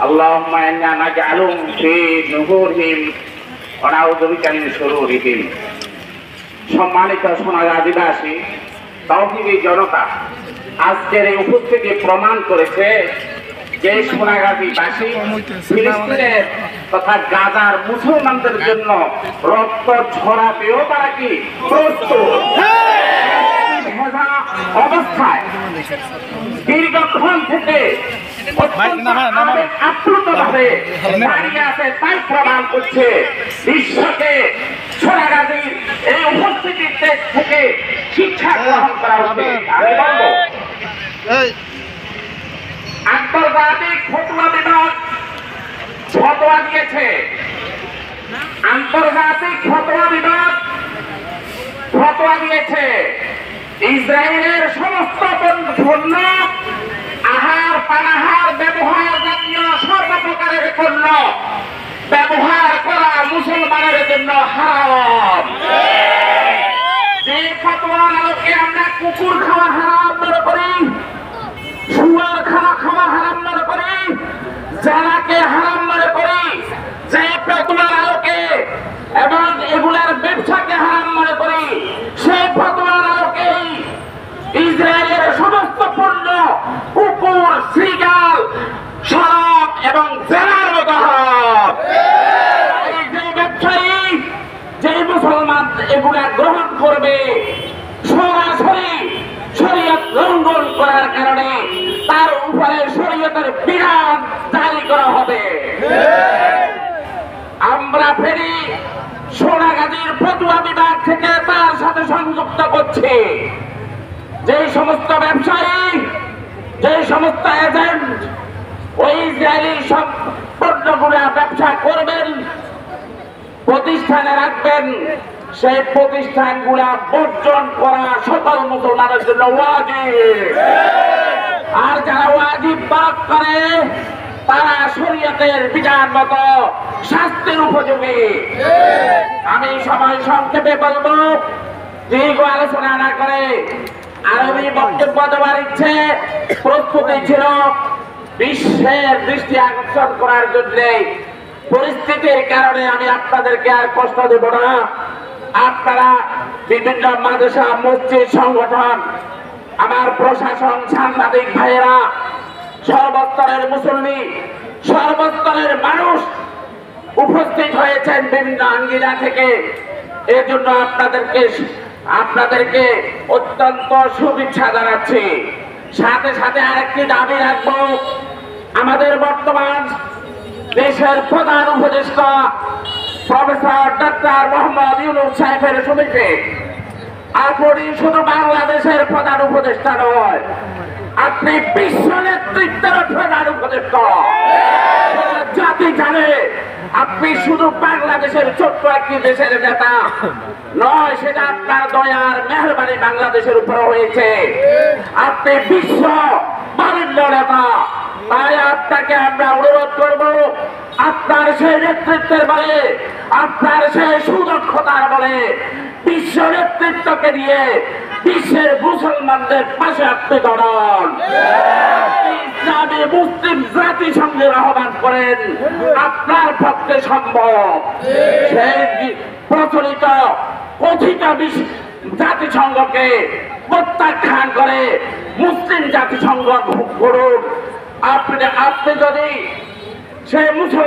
আল্লাহুম্মা ইন্না নাজআলুহুম ফি নুহুরিহিম ওয়া নাউযু বিকা মিন শুরুরিহিম। সম্মানিত সোনার আদিবাসী তাওহীদি জনতা, আজকের এই উপস্থিতি প্রমাণ করেছে যে সোনাগাজীবাসী ফিলিস্তিনের তথা গাজার মুসলমানদের জন্য রক্ত ঝরাতেও তারা কি প্রস্তুত। অবস্থায় দীর্ঘক্ষণ থেকে আপ্লুতভাবে দাঁড়িয়ে আছে, তাই প্রমাণ করছে বিশ্বকে সোনাগাজীর এই উপস্থিতিতে থেকে শিক্ষা গ্রহণ করা উচিত। আমি বলবো আন্তর্জাতিক ফতোয়া বিভাগ ফতোয়া দিয়েছে, আন্তর্জাতিক ফতোয়া বিভাগ ফতোয়া দিয়েছে ইসরায়েলের সমস্ত পণ্য, আহার পানাহার ব্যবহার জাতীয় সর্বপ্রকারের পণ্য ব্যবহার করা মুসলমানের জন্য হারাম। যে ফতোয়ার আলোকে আমরা কুকুর খাওয়া হারাম মনে করি, শুয়ার খাওয়া হারাম মনে করি, জানাকে হারাম মনে করি, যে ফতোয়ার আলোকে এবং এগুলার ব্যবসাকে হারাম মনে করি, সেই ফতোয়ার আলোকে ইসরায়েলের সমস্ত পণ্য কুকুর, শৃগাল, শরাব এবং জেনার মতো হারাম। এই যে ব্যবসায়ী, যে মুসলমান এগুলা গ্রহণ করবে, সরাসরি শরীয়ত লঙ্ঘন করার কারণে তার উপরে শরীয়তের বিধান জারি করা হবে। আমরা ফেরি সোনাগাজীর ফতোয়া বিভাগ থেকে তার সাথে সংযুক্ত করছি। যে সমস্ত ব্যবসায়ী, যে সমস্ত এজেন্ট ওই ইসরায়েলি সব পণ্যগুলা ব্যবসা করবেন, প্রতিষ্ঠানে রাখবেন, সেই প্রতিষ্ঠানগুলা বর্জন করা সকল মুসলমানের জন্য ওয়াজিব। আর যারা ওয়াজিব পালন করে তারা শরীয়তের বিধান মতো শাস্তির উপযোগী। আমি সময় সংক্ষেপে বলবো, দীর্ঘ আলোচনা না করে আরবি বক্তব্য দেওয়ার ইচ্ছে প্রস্তুতি ছিল। বিশ্বের দৃষ্টি আকর্ষণ করার জন্য পরিস্থিতির কারণে আমি আপনাদেরকে আর কষ্ট দেব না। আপনারা বিভিন্ন মাদ্রাসা, মসজিদ সংগঠন, আমার প্রশাসন, সাংবাদিক ভাইয়েরা, সর্বস্তরের মুসল্লি, সর্বস্তরের মানুষ উপস্থিত হয়েছেন বিভিন্ন আঙ্গিনা থেকে। এজন্য আপনাদেরকে অত্যন্ত শুভেচ্ছা জানাচ্ছি। সাথে সাথে আরেকটি দাবি রাখবো, আমাদের বর্তমান দেশের প্রধান উপদেষ্টা প্রফেসর ডক্টর মোহাম্মদ ইউনূস সাহেবের সমিতি, আপনি শুধু বাংলাদেশের প্রধান উপদেষ্টা নয়, আপনি বিশ্ব নেতৃত্বের প্রধান উপদেষ্টা। জাতি জানে আপনি শুধু বাংলাদেশের ছোট্ট একটি দেশের নেতা নয়, সেটা আপনার দয়ার মেহরবানি বাংলাদেশের উপর হয়েছে। আপনি বিশ্ব বাণিজ্য নেতা, তাই আপনাকে আমরা অনুরোধ করব, আপনার সেই নেতৃত্বের বলে, আপনার সেই সুদক্ষতার বলে বিশ্ব নেতৃত্বকে নিয়ে বিশ্বের মুসলমানদের পাশে আপনি দাঁড়ান। ইসলামী মুসলিম জাতিসংঘের আহ্বান করেন, আপনার পক্ষে সম্ভব। সেই প্রচলিত কথিত জাতিসংঘকে প্রত্যাখ্যান করে মুসলিম জাতিসংঘ করুন। আপনি যদি সেই মুসলিম